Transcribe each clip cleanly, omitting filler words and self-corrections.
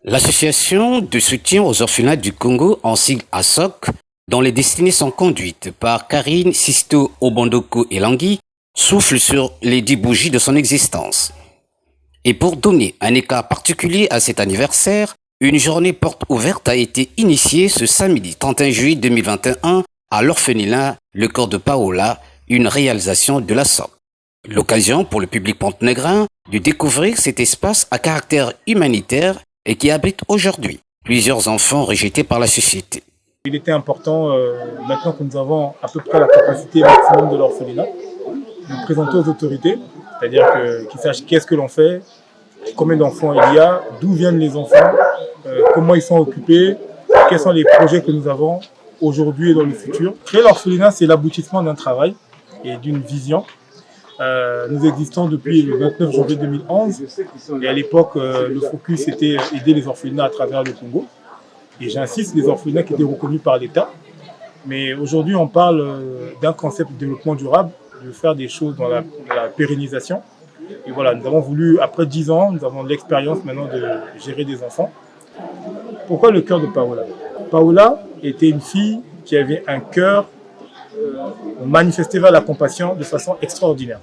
L'association de soutien aux orphelins du Congo, en sigle ASOC, dont les destinées sont conduites par Karine Sisto Obondoko Elangui, souffle sur les 10 bougies de son existence. Et pour donner un écart particulier à cet anniversaire, une journée porte ouverte a été initiée ce samedi 31 juillet 2021 à l'orphelinat Le Corps de Paola, une réalisation de l'ASOC. L'occasion pour le public pontenegrin de découvrir cet espace à caractère humanitaire et qui abrite aujourd'hui plusieurs enfants rejetés par la société. Il était important, maintenant que nous avons à peu près la capacité maximum de l'orphelinat, de présenter aux autorités, c'est-à-dire qu'ils sachent qu'est-ce que l'on fait, combien d'enfants il y a, d'où viennent les enfants, comment ils sont occupés, quels sont les projets que nous avons aujourd'hui et dans le futur. Créer l'orphelinat, c'est l'aboutissement d'un travail et d'une vision. Nous existons depuis le 29 janvier 2011 et à l'époque, le focus était aider les orphelinats à travers le Congo. Et j'insiste, les orphelinats qui étaient reconnus par l'État. Mais aujourd'hui, on parle d'un concept de développement durable, de faire des choses dans la pérennisation. Et voilà, nous avons voulu, après 10 ans, nous avons l'expérience maintenant de gérer des enfants. Pourquoi le cœur de Paola? Paola était une fille qui avait un cœur manifesté vers la compassion de façon extraordinaire.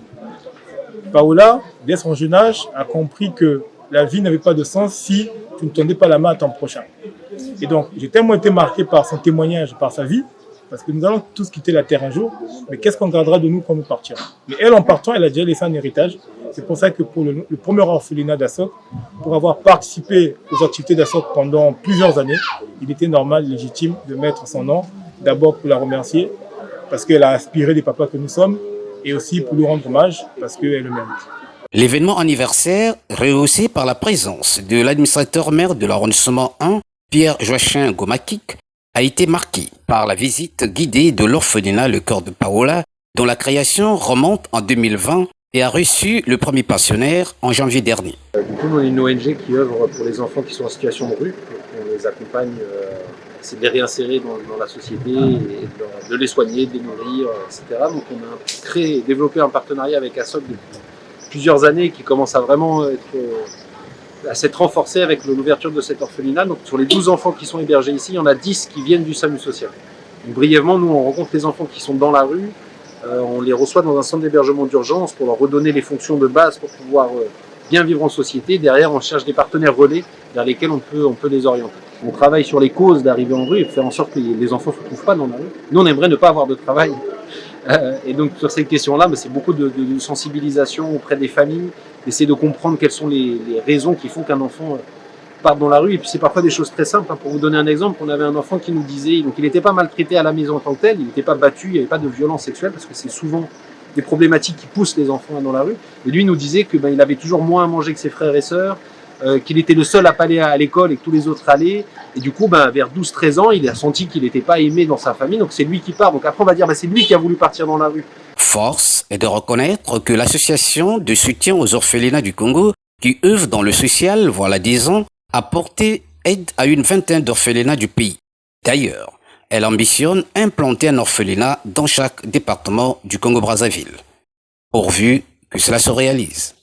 Paola, dès son jeune âge, a compris que la vie n'avait pas de sens si tu ne tendais pas la main à ton prochain. Et donc, j'ai tellement été marqué par son témoignage, par sa vie, parce que nous allons tous quitter la terre un jour, mais qu'est-ce qu'on gardera de nous quand nous partirons? Mais elle, en partant, elle a déjà laissé un héritage. C'est pour ça que pour le premier orphelinat d'ASOC, pour avoir participé aux activités d'ASOC pendant plusieurs années, il était normal, légitime de mettre son nom, d'abord pour la remercier, parce qu'elle a inspiré des papas que nous sommes, et aussi pour lui rendre hommage, parce qu'elle le mérite. L'événement anniversaire, rehaussé par la présence de l'administrateur maire de l'arrondissement 1, Pierre-Joachim Gomakik, a été marqué par la visite guidée de l'orphelinat Le Corps de Paola, dont la création remonte en 2020 et a reçu le premier pensionnaire en janvier dernier. Du coup, on est une ONG qui œuvre pour les enfants qui sont en situation de rue, pour qu'on les accompagne, c'est de les réinsérer dans la société, et de les soigner, de les nourrir, etc. Donc on a créé et développé un partenariat avec ASOC depuis plusieurs années qui commence à vraiment s'être renforcé avec l'ouverture de cet orphelinat. Donc sur les 12 enfants qui sont hébergés ici, il y en a 10 qui viennent du SAMU social. Donc, brièvement, nous on rencontre les enfants qui sont dans la rue, on les reçoit dans un centre d'hébergement d'urgence pour leur redonner les fonctions de base pour pouvoir bien vivre en société. Derrière, on cherche des partenaires relais vers lesquels on peut les orienter. On travaille sur les causes d'arrivée en rue et faire en sorte que les enfants ne se retrouvent pas dans la rue. Nous, on aimerait ne pas avoir de travail. Et donc, sur cette question-là, c'est beaucoup de sensibilisation auprès des familles, d'essayer de comprendre quelles sont les raisons qui font qu'un enfant parte dans la rue. Et puis, c'est parfois des choses très simples. Pour vous donner un exemple, on avait un enfant qui nous disait, donc il n'était pas maltraité à la maison en tant que tel, il n'était pas battu, il n'y avait pas de violence sexuelle, parce que c'est souvent des problématiques qui poussent les enfants dans la rue. Et lui, il nous disait que il avait toujours moins à manger que ses frères et sœurs, qu'il était le seul à pas aller à l'école et que tous les autres allaient. Et du coup, vers 12-13 ans, il a senti qu'il n'était pas aimé dans sa famille, donc c'est lui qui part. Donc après, on va dire, c'est lui qui a voulu partir dans la rue. Force est de reconnaître que l'association de soutien aux orphelinats du Congo, qui œuvre dans le social, voilà 10 ans, a porté aide à une vingtaine d'orphelinats du pays. D'ailleurs, elle ambitionne implanter un orphelinat dans chaque département du Congo-Brazzaville, pourvu que cela se réalise.